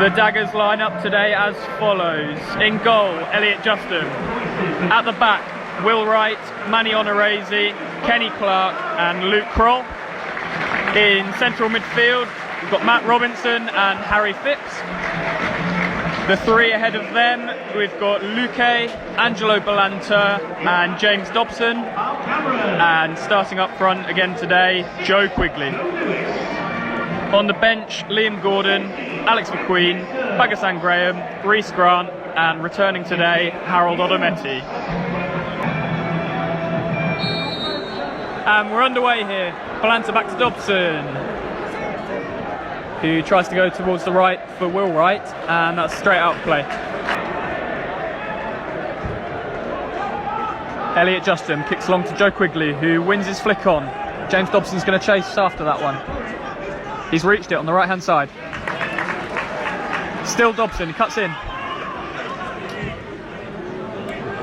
The Daggers line up today as follows. In goal, Elliot Justin. At the back, Will Wright, Manny Onorese, Kenny Clark and Luke Kroll. In central midfield, we've got Matt Robinson and Harry Phipps. The three ahead of them, we've got Luque, Angelo Balanta and James Dobson. And starting up front again today, Joe Quigley. On the bench, Liam Gordon, Alex McQueen, Bagasan Graham, Rhys Grant and returning today, Harold Odometti. And we're underway here. Balanta back to Dobson, who tries to go towards the right for Will Wright, and that's straight out play. Elliot Justin kicks along to Joe Quigley, who wins his flick on. James Dobson's going to chase after that one. He's reached it on the right hand side. Still Dobson, he cuts in.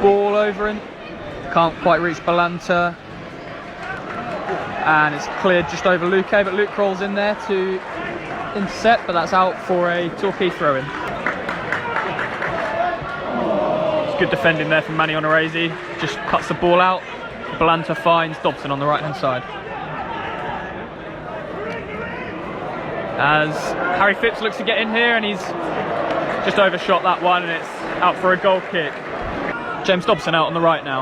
Ball over him. Can't quite reach Balanta. And it's cleared just over Luque, but Luke Kroll's in there to intercept, but that's out for a Torquay throw-in. It's good defending there from Manny Onorese. Just cuts the ball out. Balanta finds Dobson on the right-hand side. As Harry Phipps looks to get in here, and he's just overshot that one, and it's out for a goal kick. James Dobson out on the right now.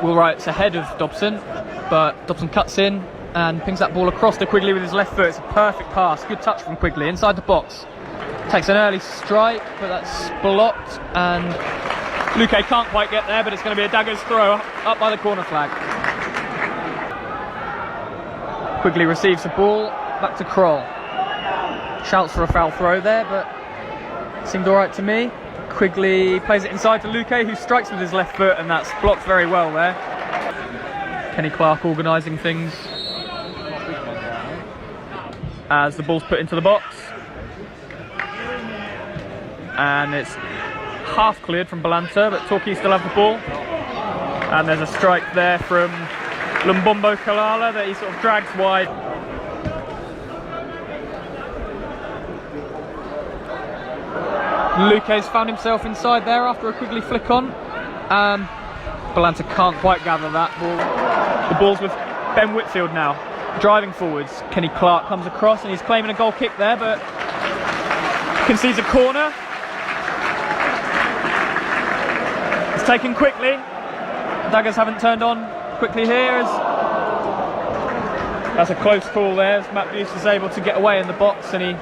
Will Wright's ahead of Dobson, but Dobson cuts in and pings that ball across to Quigley with his left foot. It's a perfect pass, good touch from Quigley inside the box. Takes an early strike, but that's blocked, and Luque can't quite get there, but it's going to be a Daggers throw up by the corner flag. Quigley receives the ball, back to Kroll. Shouts for a foul throw there, but seemed alright to me. Quigley plays it inside to Luque, who strikes with his left foot, and that's blocked very well there. Kenny Clark organising things as the ball's put into the box, and it's half cleared from Balanta, but Torquay still have the ball, and there's a strike there from Lumbombo Kalala that he sort of drags wide. Luque's found himself inside there after a Quigley flick on. Balanta can't quite gather that ball. The ball's with Ben Whitfield now, driving forwards. Kenny Clark comes across and he's claiming a goal kick there, but concedes a corner. It's taken quickly. Daggers haven't turned on quickly here. That's a close call there, as Matt Buse is able to get away in the box, and he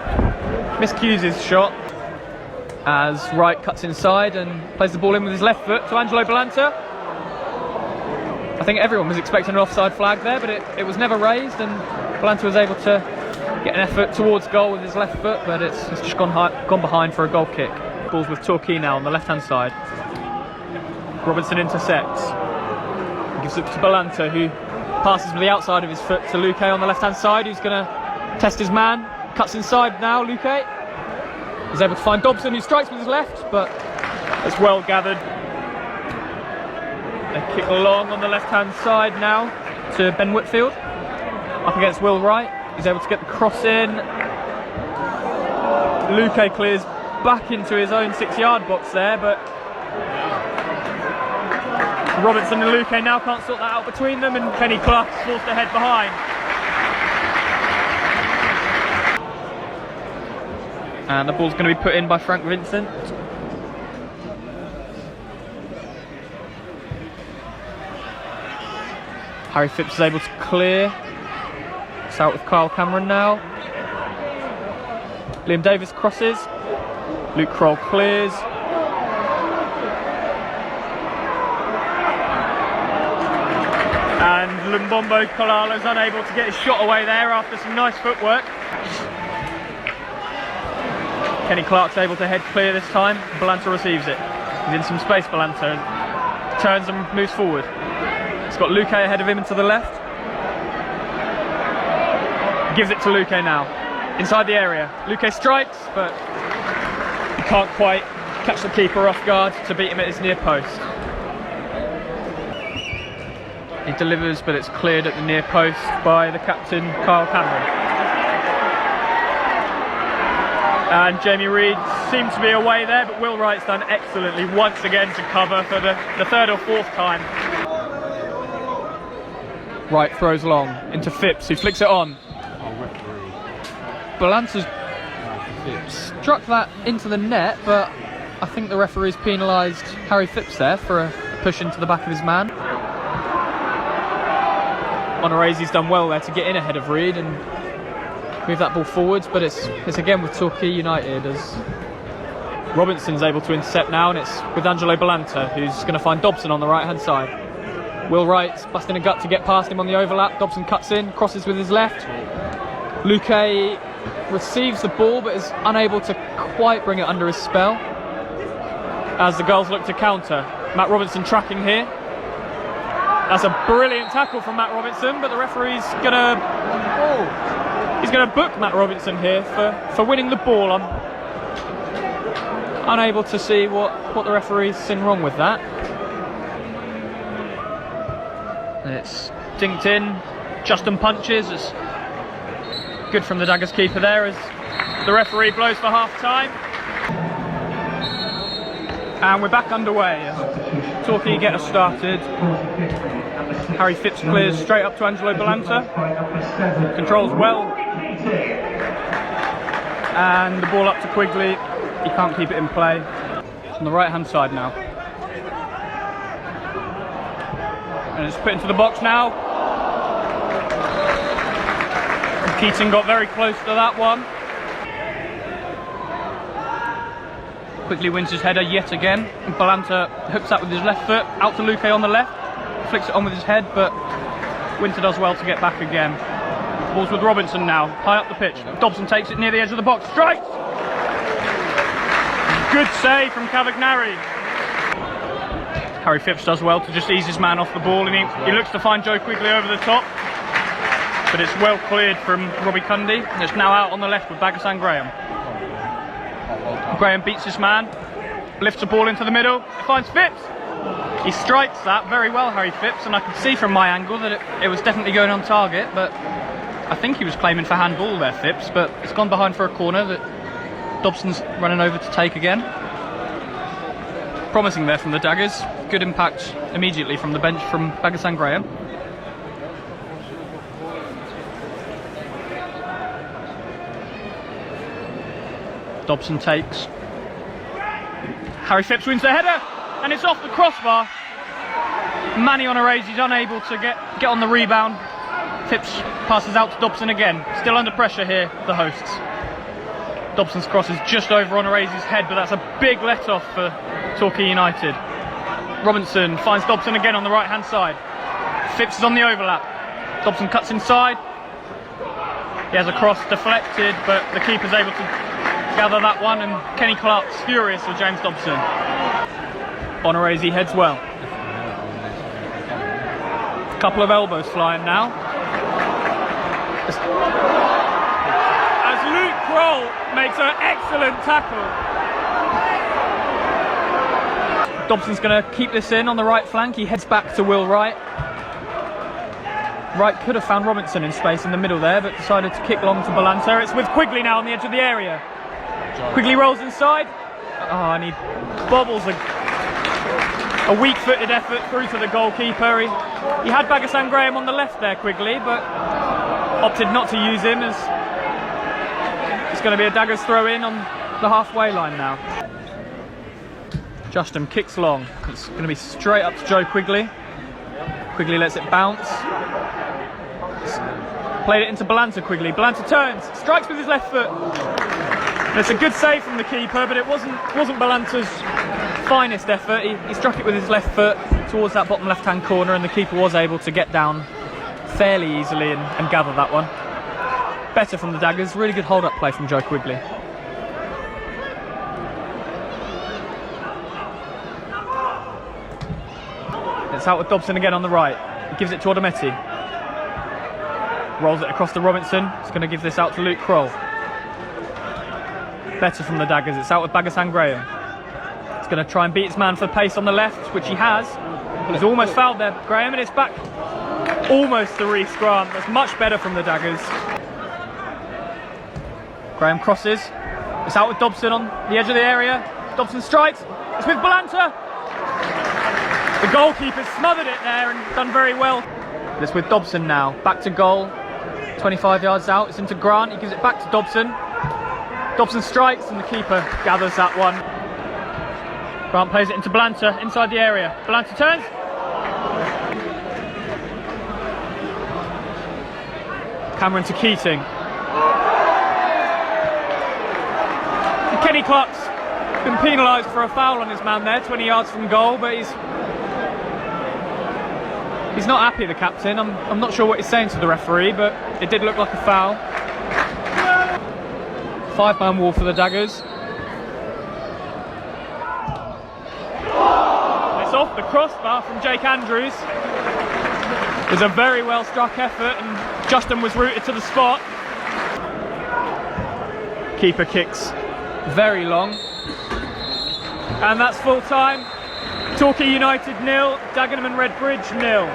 miscues his shot. As Wright cuts inside and plays the ball in with his left foot to Angelo Balanta. I think everyone was expecting an offside flag there, but it was never raised, and Balanta was able to get an effort towards goal with his left foot, but it's just gone behind for a goal kick. Ball's with Torquay now on the left hand side. Robinson intercepts. Gives it to Balanta, who passes with the outside of his foot to Luque on the left hand side, who's going to test his man. Cuts inside now, Luque. He's able to find Dobson, who strikes with his left, but it's well gathered. They kick along on the left-hand side now to Ben Whitfield, up against Will Wright. He's able to get the cross in. Luque clears back into his own 6-yard box there, but Robinson and Luque now can't sort that out between them, and Kenny Clark is forced to head behind. And the ball's going to be put in by Frank Vincent. Harry Phipps is able to clear. It's out with Kyle Cameron now. Liam Davis crosses. Luke Kroll clears. And Lumbombo Kalala is unable to get his shot away there after some nice footwork. Kenny Clark's able to head clear this time. Balanta receives it. He's in some space, Balanta, and turns and moves forward. He's got Luque ahead of him and to the left. Gives it to Luque now. Inside the area. Luque strikes, but he can't quite catch the keeper off guard to beat him at his near post. He delivers, but it's cleared at the near post by the captain, Kyle Cameron. And Jamie Reid seemed to be away there, but Will Wright's done excellently once again to cover for the third or fourth time. Wright throws long into Phipps, who flicks it on. Balanta's struck that into the net, but I think the referee's penalised Harry Phipps there for a push into the back of his man. Onorezi's done well there to get in ahead of Reid and move that ball forwards, but it's again with Torquay United as Robinson's able to intercept now, and it's with Angelo Balanta, who's going to find Dobson on the right hand side. Will Wright's busting a gut to get past him on the overlap. Dobson cuts in, crosses with his left. Luque receives the ball but is unable to quite bring it under his spell as the girls look to counter. Matt Robinson tracking here. That's a brilliant tackle from Matt Robinson, but the referee's gonna book Matt Robinson here for winning the ball. I'm unable to see what the referee's seen wrong with that. It's dinked in. Justin punches. It's good from the Daggers keeper there as the referee blows for half time. And we're back underway. Torquay get us started. Harry Phipps clears straight up to Angelo Balanta. Controls well. And the ball up to Quigley. He can't keep it in play. It's on the right hand side now. And it's put into the box now. Keating got very close to that one. Quickly wins his header yet again. And Balanta hooks that with his left foot. Out to Luque on the left. Flicks it on with his head, but Winter does well to get back again. Ball's with Robinson now. High up the pitch. Dobson takes it near the edge of the box. Strikes! Good save from Cavagnari. Harry Phipps does well to just ease his man off the ball, and he looks to find Joe Quigley over the top. But it's well cleared from Robbie Cundy, and it's now out on the left with Bagasan Graham. Graham beats his man, lifts the ball into the middle, finds Phipps. He strikes that very well, Harry Phipps, and I could see from my angle that it was definitely going on target, but I think he was claiming for handball there, Phipps, but it's gone behind for a corner that Dobson's running over to take again. Promising there from the Daggers. Good impact immediately from the bench from Bagasan Graham. Dobson takes. Harry Phipps wins the header, and it's off the crossbar. Manny Onorezi's unable to get on the rebound. Phipps passes out to Dobson again. Still under pressure here, the hosts. Dobson's cross is just over Onorezi's head, but that's a big let-off for Torquay United. Robinson finds Dobson again on the right-hand side. Phipps is on the overlap. Dobson cuts inside. He has a cross deflected, but the keeper's able to gather that one, and Kenny Clark's furious with James Dobson. Onorezi heads well. A couple of elbows flying now. As Luke Kroll makes an excellent tackle. Dobson's going to keep this in on the right flank. He heads back to Will Wright. Wright could have found Robinson in space in the middle there, but decided to kick long to Balanta. It's with Quigley now on the edge of the area. Quigley rolls inside. Oh, and he bobbles a weak-footed effort through to the goalkeeper. He had Bagasan Graham on the left there, Quigley, but opted not to use him as it's going to be a Daggers throw in on the halfway line now. Justin kicks long. It's going to be straight up to Joe Quigley. Quigley lets it bounce. Played it into Balanta. Quigley. Balanta turns, strikes with his left foot. And it's a good save from the keeper, but it wasn't Balanta's finest effort. He struck it with his left foot towards that bottom left-hand corner, and the keeper was able to get down fairly easily and gather that one. Better from the Daggers. Really good hold-up play from Joe Quigley. It's out with Dobson again on the right. He gives it to Odometti. Rolls it across to Robinson. He's going to give this out to Luke Kroll. Better from the Daggers. It's out with Bagasan Graham. He's going to try and beat his man for pace on the left, which he has. But he's almost fouled there, Graham, and it's back almost to Reece Grant. That's much better from the Daggers. Graham crosses. It's out with Dobson on the edge of the area. Dobson strikes. It's with Balanta. The goalkeeper smothered it there and done very well. It's with Dobson now. Back to goal. 25 yards out. It's into Grant. He gives it back to Dobson. Dobson strikes and the keeper gathers that one. Grant plays it into Balanta inside the area. Balanta turns. Cameron to Keating. And Kenny Clark's been penalised for a foul on his man there, 20 yards from goal, but he's not happy, the captain. I'm not sure what he's saying to the referee, but it did look like a foul. 5-man wall for the Daggers. It's off the crossbar from Jake Andrews. It was a very well struck effort and Justin was rooted to the spot. Keeper kicks very long. And that's full time. Torquay United 0, Dagenham and Redbridge 0.